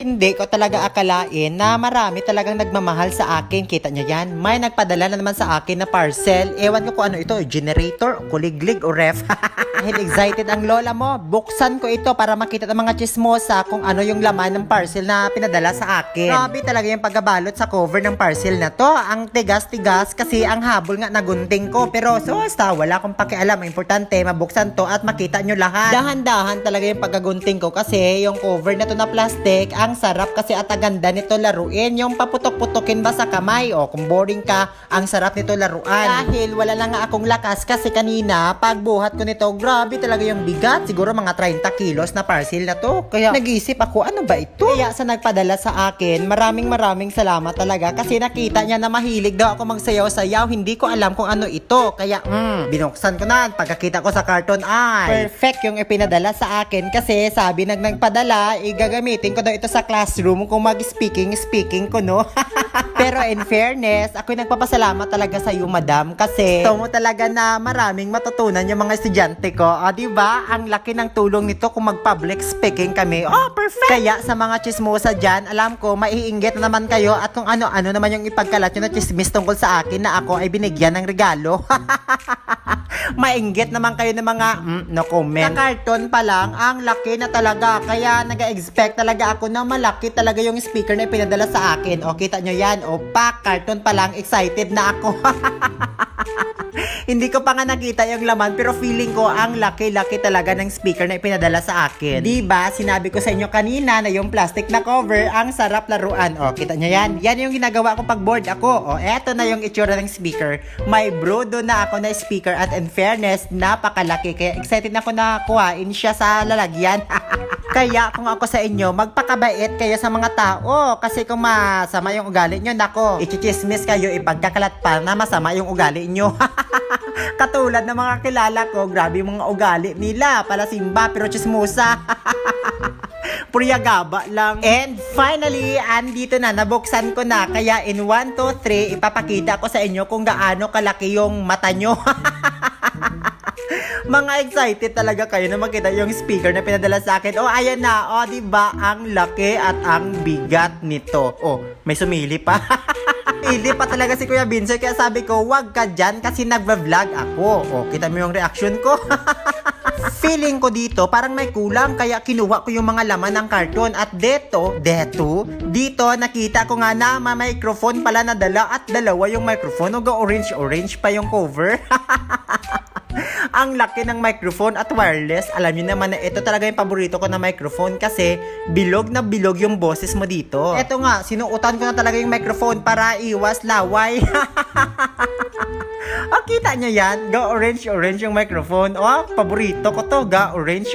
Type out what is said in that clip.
Hindi ko talaga akalain na marami talagang nagmamahal sa akin. Kita nyo yan? May nagpadala na naman sa akin na parcel. Ewan ko kung ano ito, generator, kuliglig o ref. Dahil excited ang lola mo, buksan ko ito para makita ng mga chismosa kung ano yung laman ng parcel na pinadala sa akin. Grabe talaga yung pagkabalot sa cover ng parcel na to. Ang tigas-tigas kasi ang habol nga nagunting ko. Pero basta wala akong pakialam. Importante, mabuksan to at makita nyo lahat. Dahan-dahan talaga yung pagkagunting ko kasi yung cover na to na plastic, ang sarap kasi at aganda nito laruin. Yung paputok-putokin ba sa kamay o kung boring ka, ang sarap nito laruan. Dahil wala lang nga akong lakas kasi kanina pagbuhat ko nito, grabe talaga yung bigat. Siguro mga 30 kilos na parcel na to. Kaya nag-isip ako, ano ba ito? Kaya sa nagpadala sa akin, maraming salamat talaga kasi nakita niya na mahilig daw ako magsayaw-sayaw. Hindi ko alam kung ano ito. Kaya binuksan ko na. Pagkakita ko sa karton ay perfect yung ipinadala sa akin kasi sabi nagpadala, igagamitin ko daw ito sa classroom kung mag-speaking ko, no? Pero in fairness, ako'y nagpapasalamat talaga sa iyo, madam, kasi gusto mo talaga na maraming matutunan yung mga estudyante ko. O, diba? Ang laki ng tulong nito kung mag-public speaking kami. Oh, perfect! Kaya sa mga chismosa dyan, alam ko, maiinggit na naman kayo at kung ano-ano naman yung ipagkalat nyo na chismis tungkol sa akin na ako ay binigyan ng regalo. Mainggit naman kayo ng mga no comment. Sa karton pa lang, ang laki na talaga. Kaya nag-expect talaga ako na malaki talaga yung speaker na pinadala sa akin. O, kita nyo yan. O, pak, karton pa lang, excited na ako. Hindi ko pa nga nakita yung laman pero feeling ko ang laki-laki talaga ng speaker na ipinadala sa akin. Diba? Sinabi ko sa inyo kanina na yung plastic na cover ang sarap laruan. O, kita nyo yan? Yan yung ginagawa ko pag bored ako. O, eto na yung itsura ng speaker. May brodo na ako na speaker at in fairness, napakalaki. Kaya excited na ako na kuhain siya sa lalagyan. Kaya kung ako sa inyo, magpakabait kayo sa mga tao. Kasi kung masama yung ugali nyo, nako, ichichismis kayo, ipagkakalat pa na masama yung ugali nyo. Katulad ng mga kilala ko, grabe yung mga ugali nila. Palasimba, pero chismosa. Puryagaba lang. And finally, andito na, nabuksan ko na. Kaya in 1, 2, 3, ipapakita ko sa inyo kung gaano kalaki yung mata nyo. Mga excited talaga kayo na makita yung speaker na pinadala sa akin. Oh, ayan na. Oh, diba? Ang laki at ang bigat nito. Oh, may sumili pa. Hindi pa talaga si Kuya Vincent. Kaya sabi ko, wag ka dyan kasi nagva-vlog ako. Oh, kita mo yung reaction ko. Feeling ko dito, parang may kulang. Kaya kinuha ko yung mga laman ng karton. At dito, nakita ko nga na may microphone pala na dala. At dalawa yung microphone. Orange pa yung cover. Ang laki ng microphone at wireless. Alam niyo naman na ito talaga yung paborito ko na microphone kasi bilog na bilog yung boses mo dito. Ito nga, sinuutan ko na talaga yung microphone para iwas laway. Oh, kita niyo yan? Ga orange yung microphone. Oh, paborito ko to. Ga orange.